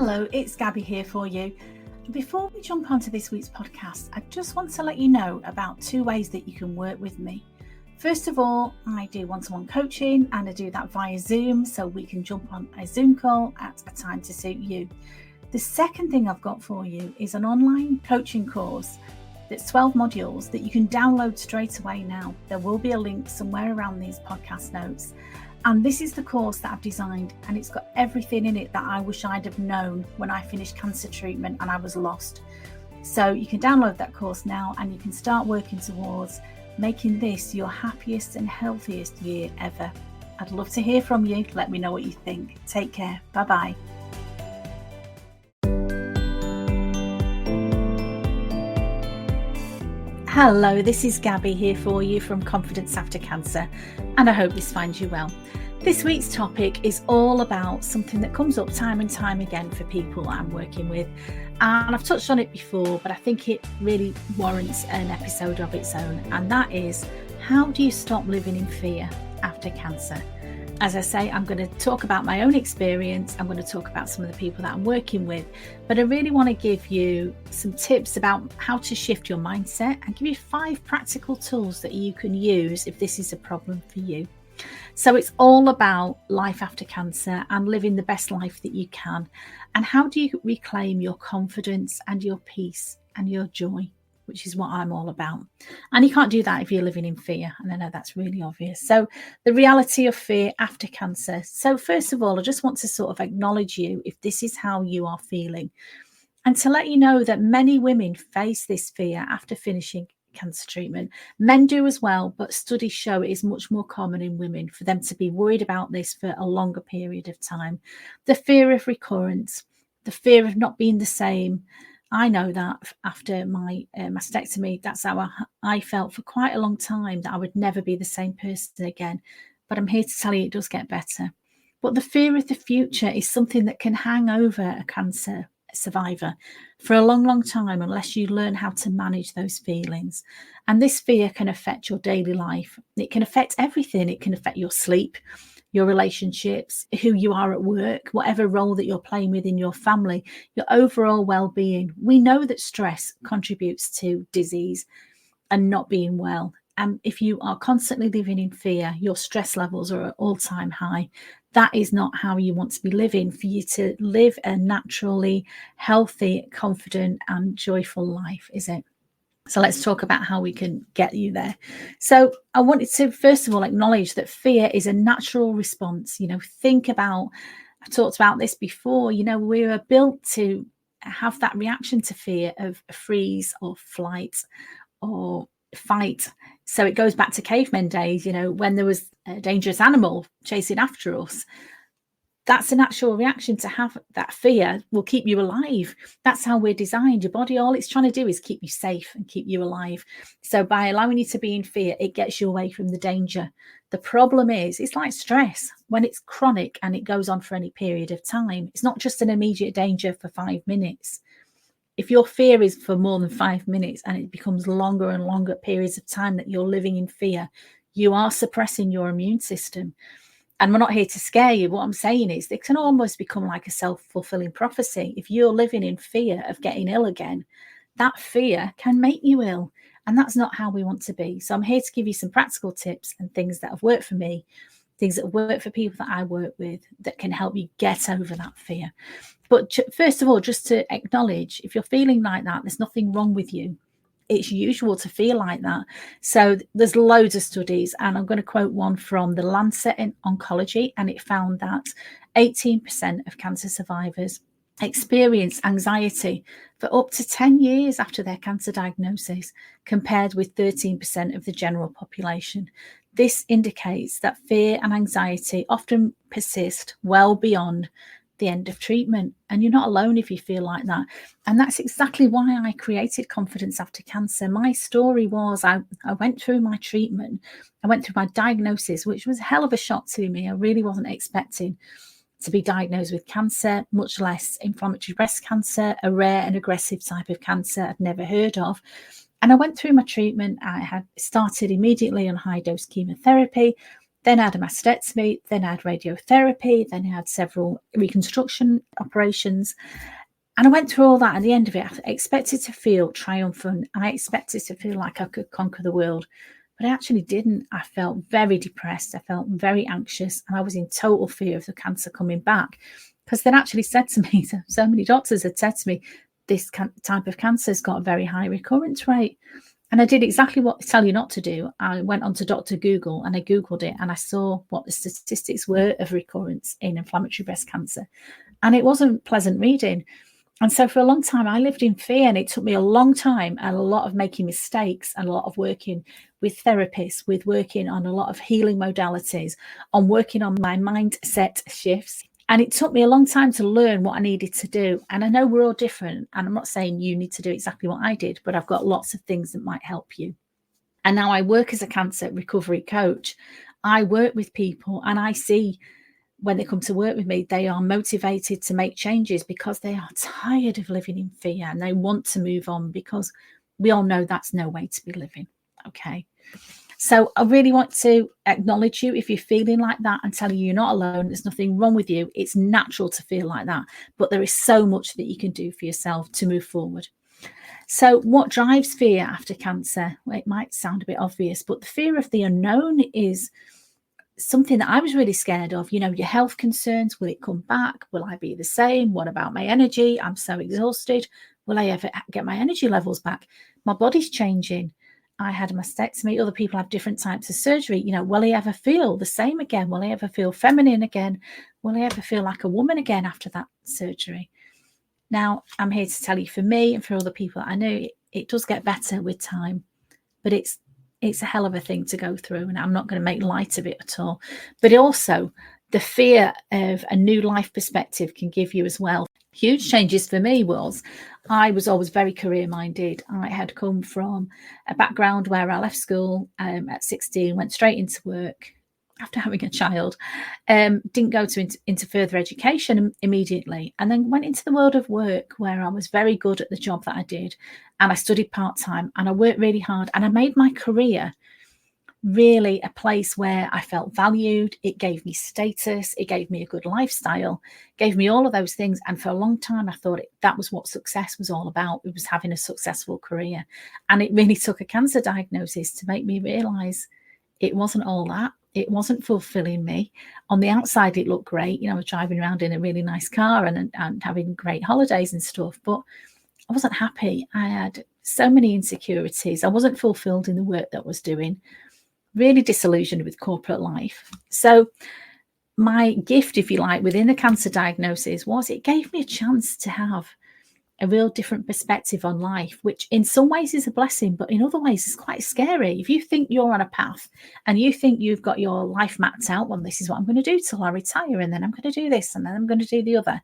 Hello, it's Gabby here for you. Before we jump onto this week's podcast, I just want to let you know about 2 ways that you can work with me. First of all, I do one-to-one coaching and I do that via Zoom, so we can jump on a Zoom call at a time to suit you. The second thing I've got for you is an online coaching course that's 12 modules that you can download straight away now. There will be a link somewhere around these podcast notes. And this is the course that I've designed, and it's got everything in it that I wish I'd have known when I finished cancer treatment and I was lost. So you can download that course now and you can start working towards making this your happiest and healthiest year ever. I'd love to hear from you. Let me know what you think. Take care. Bye-bye. Hello, this is Gabby here for you from Confidence After Cancer, and I hope this finds you well. This week's topic is all about something that comes up time and time again for people that I'm working with, and I've touched on it before, but I think it really warrants an episode of its own, and that is, how do you stop living in fear after cancer? As I say, I'm going to talk about my own experience. I'm going to talk about some of the people that I'm working with, but I really want to give you some tips about how to shift your mindset and give you 5 practical tools that you can use if this is a problem for you. So it's all about life after cancer and living the best life that you can. And how do you reclaim your confidence and your peace and your joy, which is what I'm all about. And you can't do that if you're living in fear. And I know that's really obvious. So the reality of fear after cancer. So first of all, I just want to sort of acknowledge you if this is how you are feeling. And to let you know that many women face this fear after finishing cancer treatment. Men do as well, but studies show it is much more common in women for them to be worried about this for a longer period of time. The fear of recurrence, the fear of not being the same. I know that after my mastectomy, that's how I felt for quite a long time, that I would never be the same person again. But I'm here to tell you it does get better. But the fear of the future is something that can hang over a cancer survivor for a long, long time unless you learn how to manage those feelings. And this fear can affect your daily life. It can affect everything. It can affect your sleep, your relationships, who you are at work, whatever role that you're playing within your family, your overall well-being. We know that stress contributes to disease and not being well. And if you are constantly living in fear, your stress levels are at all-time high. That is not how you want to be living, for you to live a naturally healthy, confident and joyful life, is it? So let's talk about how we can get you there. So I wanted to, first of all, acknowledge that fear is a natural response. Think about, I've talked about this before, we were built to have that reaction to fear of freeze or flight or fight. So it goes back to cavemen days, when there was a dangerous animal chasing after us. That's a natural reaction to have. That fear will keep you alive. That's how we're designed. Your body, all it's trying to do is keep you safe and keep you alive. So by allowing you to be in fear, it gets you away from the danger. The problem is, it's like stress. When it's chronic and it goes on for any period of time, it's not just an immediate danger for 5 minutes. If your fear is for more than 5 minutes and it becomes longer and longer periods of time that you're living in fear, you are suppressing your immune system. And we're not here to scare you. What I'm saying is it can almost become like a self-fulfilling prophecy. If you're living in fear of getting ill again, that fear can make you ill. And that's not how we want to be. So I'm here to give you some practical tips and things that have worked for me, things that work for people that I work with that can help you get over that fear. But first of all, just to acknowledge, if you're feeling like that, there's nothing wrong with you. It's usual to feel like that. So there's loads of studies, and I'm going to quote one from the Lancet in Oncology, and it found that 18% of cancer survivors experience anxiety for up to 10 years after their cancer diagnosis, compared with 13% of the general population. This indicates that fear and anxiety often persist well beyond the end of treatment, and you're not alone if you feel like that. And that's exactly why I created Confidence After Cancer. My story was I went through my treatment, I went through my diagnosis, which was a hell of a shock to me. I really wasn't expecting to be diagnosed with cancer, much less inflammatory breast cancer, a rare and aggressive type of cancer I'd never heard of. And I went through my treatment. I had started immediately on high dose chemotherapy. Then I had a mastectomy, then I had radiotherapy, then I had several reconstruction operations. And I went through all that. At the end of it, I expected to feel triumphant. I expected to feel like I could conquer the world, but I actually didn't. I felt very depressed. I felt very anxious, and I was in total fear of the cancer coming back, because they'd actually said to me, so many doctors had said to me, this type of cancer has got a very high recurrence rate. And I did exactly what they tell you not to do. I went onto Dr. Google and I Googled it, and I saw what the statistics were of recurrence in inflammatory breast cancer. And it wasn't pleasant reading. And so for a long time, I lived in fear, and it took me a long time and a lot of making mistakes and a lot of working with therapists, with working on a lot of healing modalities, on working on my mindset shifts. And it took me a long time to learn what I needed to do. And I know we're all different, and I'm not saying you need to do exactly what I did, but I've got lots of things that might help you. And now I work as a cancer recovery coach. I work with people, and I see when they come to work with me, they are motivated to make changes because they are tired of living in fear, and they want to move on, because we all know that's no way to be living. Okay. So I really want to acknowledge you if you're feeling like that, and tell you you're not alone. There's nothing wrong with you. It's natural to feel like that, but there is so much that you can do for yourself to move forward. So what drives fear after cancer? Well, it might sound a bit obvious, but the fear of the unknown is something that I was really scared of. You know, your health concerns. Will it come back? Will I be the same? What about my energy? I'm so exhausted. Will I ever get my energy levels back? My body's changing. I had a mastectomy. Other people have different types of surgery. You know, will I ever feel the same again? Will I ever feel feminine again? Will I ever feel like a woman again after that surgery? Now, I'm here to tell you, for me and for other people I know, it does get better with time, but it's a hell of a thing to go through, and I'm not going to make light of it at all. But also, the fear of a new life perspective can give you as well. Huge changes for me was, I was always very career minded. I had come from a background where I left school at 16, went straight into work after having a child, didn't go into further education immediately, and then went into the world of work, where I was very good at the job that I did, and I studied part-time, and I worked really hard, and I made my career really a place where I felt valued. It gave me status, it gave me a good lifestyle, gave me all of those things. And for a long time I thought that was what success was all about. It was having a successful career. And it really took a cancer diagnosis to make me realize it wasn't all that. It wasn't fulfilling me. On the outside it looked great, you know, I was driving around in a really nice car and having great holidays and stuff, but I wasn't happy. I had so many insecurities. I wasn't fulfilled in the work that I was doing. Really disillusioned with corporate life. So my gift, if you like, within the cancer diagnosis was it gave me a chance to have a real different perspective on life, which in some ways is a blessing, but in other ways is quite scary. If you think you're on a path and you think you've got your life mapped out, well, this is what I'm going to do till I retire, and then I'm going to do this, and then I'm going to do the other.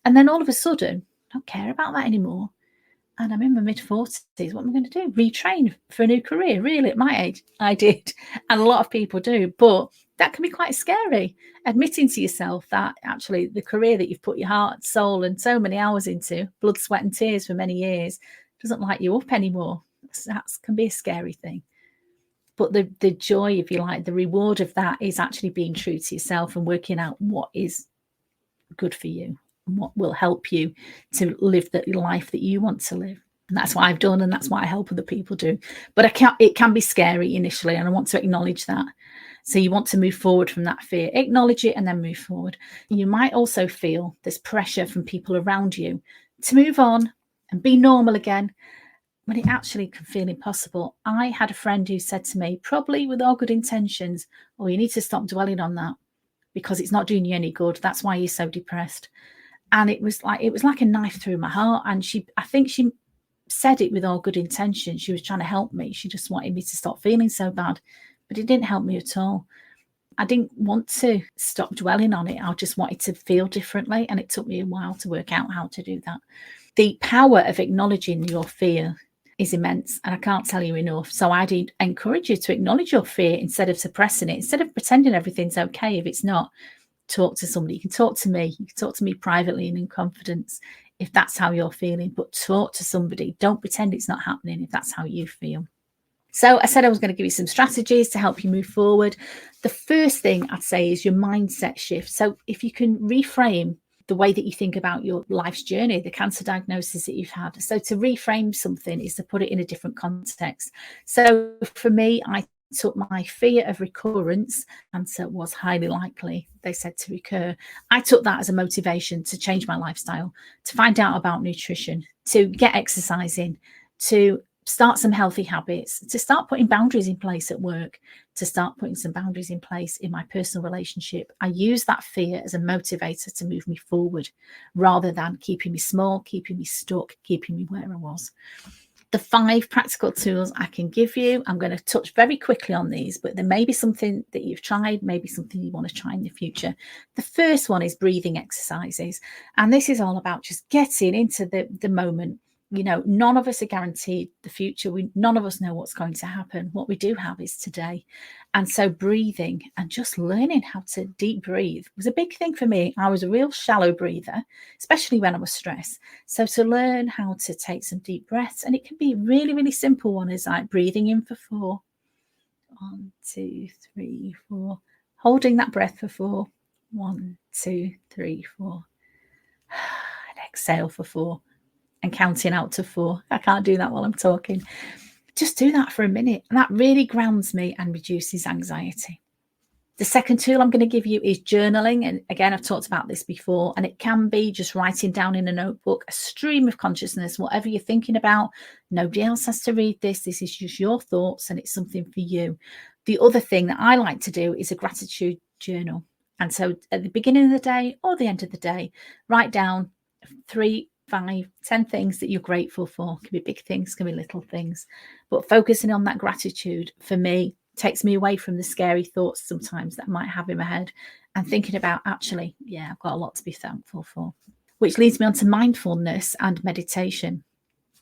And then all of a sudden, I don't care about that anymore. And I'm in my mid-40s. What am I going to do? Retrain for a new career? Really, at my age, I did. And a lot of people do. But that can be quite scary. Admitting to yourself that actually the career that you've put your heart, soul, and so many hours into, blood, sweat, and tears for many years, doesn't light you up anymore. That can be a scary thing. But the joy, if you like, the reward of that is actually being true to yourself and working out what is good for you, what will help you to live the life that you want to live. And that's what I've done, and that's what I help other people do. But it can be scary initially, and I want to acknowledge that. So you want to move forward from that fear, acknowledge it, and then move forward. You might also feel this pressure from people around you to move on and be normal again, when it actually can feel impossible. I had a friend who said to me, probably with all good intentions, "Oh, you need to stop dwelling on that because it's not doing you any good. That's why you're so depressed." And it was like a knife through my heart. And I think she said it with all good intention. She was trying to help me. She just wanted me to stop feeling so bad, but it didn't help me at all. I didn't want to stop dwelling on it. I just wanted to feel differently. And it took me a while to work out how to do that. The power of acknowledging your fear is immense, and I can't tell you enough. So I'd encourage you to acknowledge your fear instead of suppressing it, instead of pretending everything's okay if it's not. Talk to somebody. You can talk to me. You can talk to me privately and in confidence if that's how you're feeling, but talk to somebody. Don't pretend it's not happening if that's how you feel. So I said I was going to give you some strategies to help you move forward. The first thing I'd say is your mindset shift. So if you can reframe the way that you think about your life's journey, the cancer diagnosis that you've had. So to reframe something is to put it in a different context. So for me, I took my fear of recurrence, cancer was highly likely, they said, to recur. I took that as a motivation to change my lifestyle, to find out about nutrition, to get exercising, to start some healthy habits, to start putting boundaries in place at work, to start putting some boundaries in place in my personal relationship. I use that fear as a motivator to move me forward rather than keeping me small, keeping me stuck, keeping me where I was. The 5 practical tools I can give you, I'm going to touch very quickly on these, but there may be something that you've tried, maybe something you want to try in the future. The first one is breathing exercises. And this is all about just getting into the moment. You know, none of us are guaranteed the future. None of us know what's going to happen. What we do have is today. And so breathing and just learning how to deep breathe was a big thing for me. I was a real shallow breather, especially when I was stressed. So to learn how to take some deep breaths, and it can be really, really simple one, is like breathing in for 4. 1, 2, 3, 4. Holding that breath for 4. 1, 2, 3, 4. And exhale for 4. And counting out to 4. I can't do that while I'm talking. Just do that for a minute. And that really grounds me and reduces anxiety. The second tool I'm going to give you is journaling. And again, I've talked about this before, and it can be just writing down in a notebook, a stream of consciousness, whatever you're thinking about. Nobody else has to read this. This is just your thoughts, and it's something for you. The other thing that I like to do is a gratitude journal. And so at the beginning of the day or the end of the day, write down 3, 5, 10 things that you're grateful for. It can be big things, can be little things. But focusing on that gratitude, for me, takes me away from the scary thoughts sometimes that I might have in my head, and thinking about, actually, yeah, I've got a lot to be thankful for. Which leads me on to mindfulness and meditation.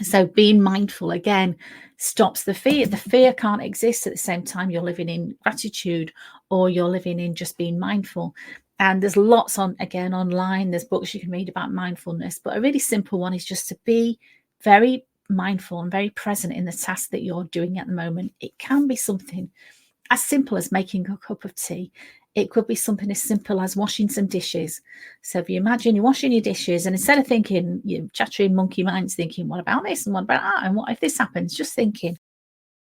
So being mindful, again, stops the fear. The fear can't exist at the same time you're living in gratitude or you're living in just being mindful. And there's lots online, there's books you can read about mindfulness, but a really simple one is just to be very mindful and very present in the task that you're doing at the moment. It can be something as simple as making a cup of tea. It could be something as simple as washing some dishes. So if you imagine you're washing your dishes, and instead of thinking, you know, chattering monkey minds thinking, what about this and what about that and what if this happens, just thinking,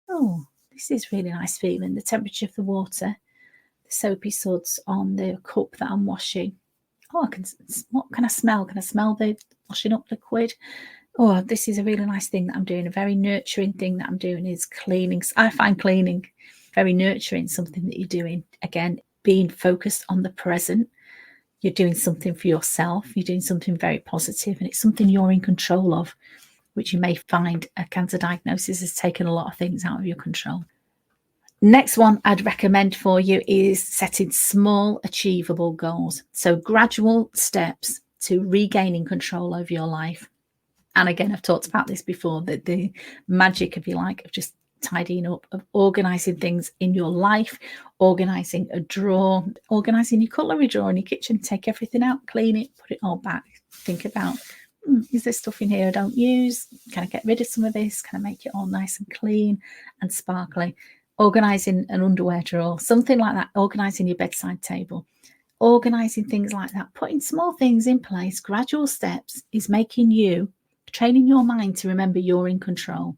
oh, this is really nice feeling, the temperature of the water, the soapy suds on the cup that I'm washing. Oh, what can I smell? Can I smell the washing up liquid? Oh, this is a really nice thing that I'm doing. A very nurturing thing that I'm doing is cleaning. I find cleaning very nurturing, something that you're doing. Again, being focused on the present. You're doing something for yourself. You're doing something very positive, and it's something you're in control of, which you may find a cancer diagnosis has taken a lot of things out of your control. Next one I'd recommend for you is setting small, achievable goals. So gradual steps to regaining control over your life. And again, I've talked about this before, that the magic, if you like, of just tidying up, of organising things in your life, organising a drawer, organising your cutlery drawer in your kitchen, take everything out, clean it, put it all back. Think about, is there stuff in here I don't use? Can I get rid of some of this? Can I make it all nice and clean and sparkly? Organising an underwear drawer, something like that, organising your bedside table. Organising things like that, putting small things in place, gradual steps, is making you, training your mind to remember you're in control.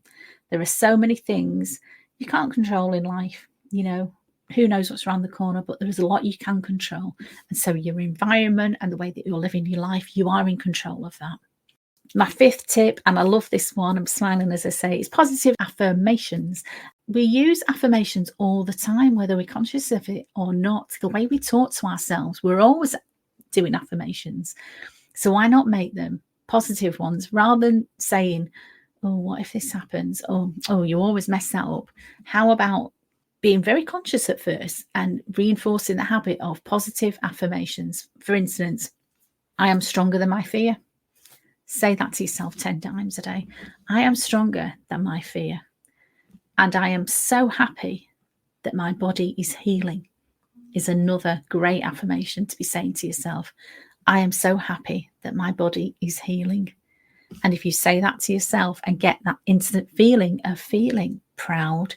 There are so many things you can't control in life. You know, who knows what's around the corner, but there is a lot you can control. And so your environment and the way that you're living your life, you are in control of that. My 5th tip, and I love this one, I'm smiling as I say, is positive affirmations. We use affirmations all the time, whether we're conscious of it or not. The way we talk to ourselves, we're always doing affirmations. So why not make them positive ones, rather than saying, oh, what if this happens? Oh, you always mess that up. How about being very conscious at first and reinforcing the habit of positive affirmations? For instance, I am stronger than my fear. Say that to yourself 10 times a day. I am stronger than my fear. And I am so happy that my body is healing, is another great affirmation to be saying to yourself. I am so happy that my body is healing. And if you say that to yourself and get that instant feeling of feeling proud,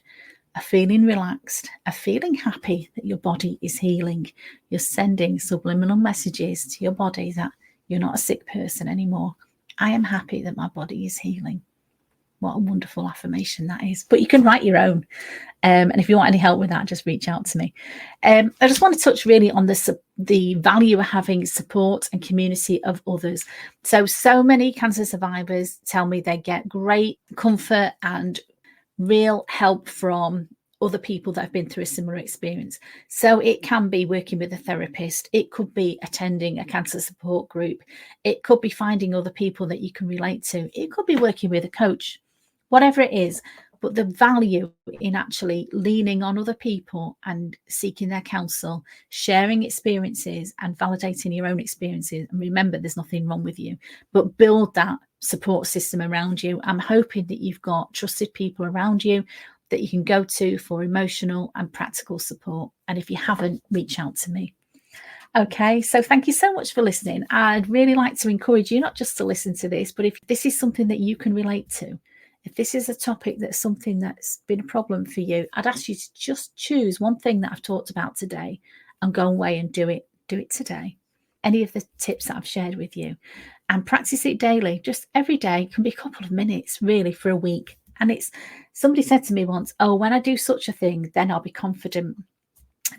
of feeling relaxed, of feeling happy that your body is healing, you're sending subliminal messages to your body that you're not a sick person anymore. I am happy that my body is healing. What a wonderful affirmation that is. But you can write your own. And if you want any help with that, just reach out to me. I just want to touch really on the value of having support and community of others. So many cancer survivors tell me they get great comfort and real help from other people that have been through a similar experience. So it can be working with a therapist. It could be attending a cancer support group. It could be finding other people that you can relate to. It could be working with a coach, whatever it is. But the value in actually leaning on other people and seeking their counsel, sharing experiences and validating your own experiences. And remember, there's nothing wrong with you, but build that support system around you. I'm hoping that you've got trusted people around you that you can go to for emotional and practical support. And if you haven't, reach out to me. Okay, so thank you so much for listening. I'd really like to encourage you not just to listen to this, but if this is something that you can relate to, if this is a topic that's something that's been a problem for you, I'd ask you to just choose one thing that I've talked about today and go away and do it today. Any of the tips that I've shared with you, and practice it daily. Just every day. It can be a couple of minutes really for a week. And somebody said to me once, oh, when I do such a thing, then I'll be confident.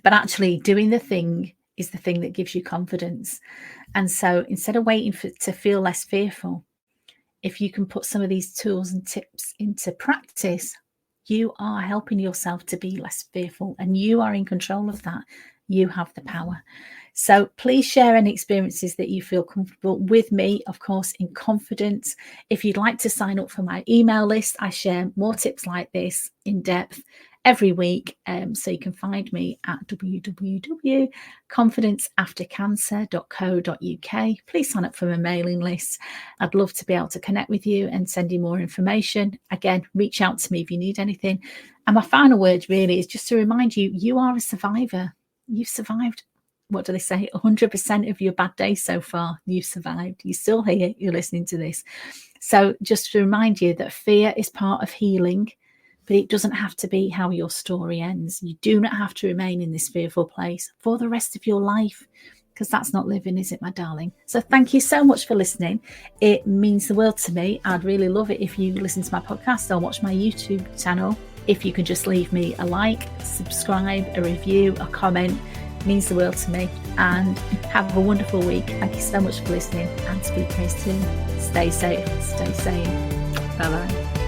But actually doing the thing is the thing that gives you confidence. And so instead of waiting to feel less fearful, if you can put some of these tools and tips into practice, you are helping yourself to be less fearful, and you are in control of that. You have the power. So please share any experiences that you feel comfortable with me, of course, in confidence. If you'd like to sign up for my email list, I share more tips like this in depth every week. So you can find me at www.confidenceaftercancer.co.uk. Please sign up for my mailing list. I'd love to be able to connect with you and send you more information. Again, reach out to me if you need anything. And my final word really is just to remind you, you are a survivor. You've survived. What do they say? 100% of your bad days so far, you've survived. You're still here. You're listening to this. So just to remind you that fear is part of healing, but it doesn't have to be how your story ends. You do not have to remain in this fearful place for the rest of your life, because that's not living, is it, my darling? So thank you so much for listening. It means the world to me. I'd really love it if you listen to my podcast or watch my YouTube channel. If you can just leave me a like, subscribe, a review, a comment, it means the world to me. And have a wonderful week. Thank you so much for listening, and speak very soon. Stay safe, stay sane. Bye-bye.